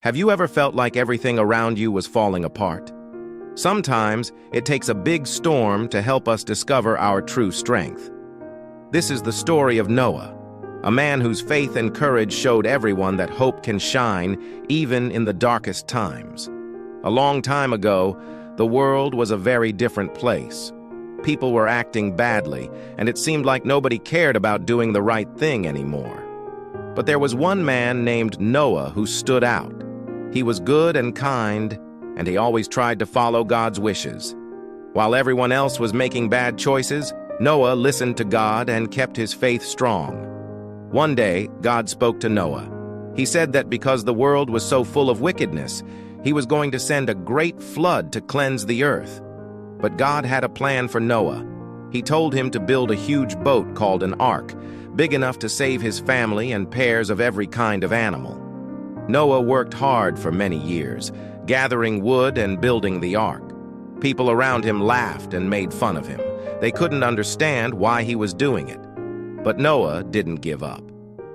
Have you ever felt like everything around you was falling apart? Sometimes it takes a big storm to help us discover our true strength. This is the story of Noah, a man whose faith and courage showed everyone that hope can shine even in the darkest times. A long time ago, the world was a very different place. People were acting badly, and it seemed like nobody cared about doing the right thing anymore. But there was one man named Noah who stood out. He was good and kind, and he always tried to follow God's wishes. While everyone else was making bad choices, Noah listened to God and kept his faith strong. One day, God spoke to Noah. He said that because the world was so full of wickedness, he was going to send a great flood to cleanse the earth. But God had a plan for Noah. He told him to build a huge boat called an ark, big enough to save his family and pairs of every kind of animal. Noah worked hard for many years, gathering wood and building the ark. People around him laughed and made fun of him. They couldn't understand why he was doing it. But Noah didn't give up.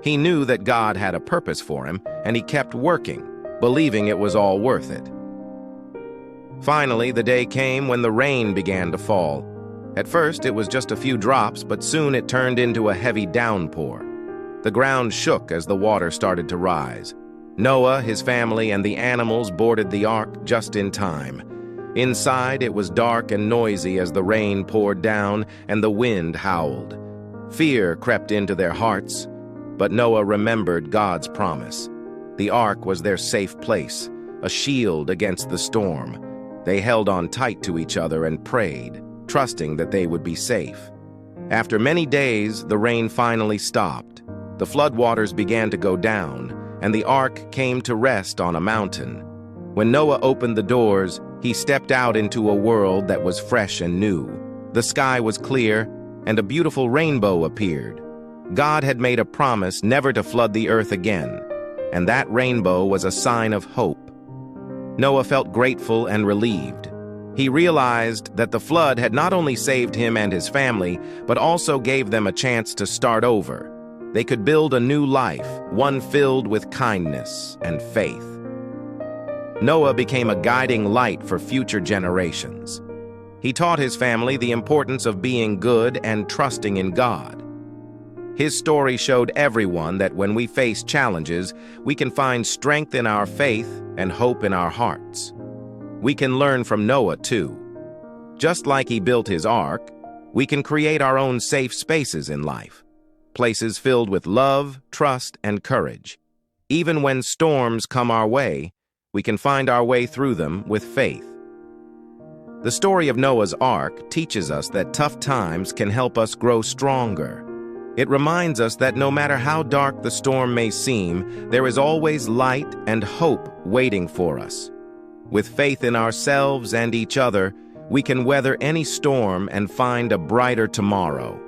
He knew that God had a purpose for him, and he kept working, believing it was all worth it. Finally, the day came when the rain began to fall. At first, it was just a few drops, but soon it turned into a heavy downpour. The ground shook as the water started to rise. Noah, his family, and the animals boarded the ark just in time. Inside, it was dark and noisy as the rain poured down and the wind howled. Fear crept into their hearts, but Noah remembered God's promise. The ark was their safe place, a shield against the storm. They held on tight to each other and prayed, trusting that they would be safe. After many days, the rain finally stopped. The floodwaters began to go down, and the ark came to rest on a mountain. When Noah opened the doors, he stepped out into a world that was fresh and new. The sky was clear, and a beautiful rainbow appeared. God had made a promise never to flood the earth again, and that rainbow was a sign of hope. Noah felt grateful and relieved. He realized that the flood had not only saved him and his family, but also gave them a chance to start over. They could build a new life, one filled with kindness and faith. Noah became a guiding light for future generations. He taught his family the importance of being good and trusting in God. His story showed everyone that when we face challenges, we can find strength in our faith and hope in our hearts. We can learn from Noah, too. Just like he built his ark, we can create our own safe spaces in life. Places filled with love, trust, and courage. Even when storms come our way, we can find our way through them with faith. The story of Noah's Ark teaches us that tough times can help us grow stronger. It reminds us that no matter how dark the storm may seem, there is always light and hope waiting for us. With faith in ourselves and each other, we can weather any storm and find a brighter tomorrow.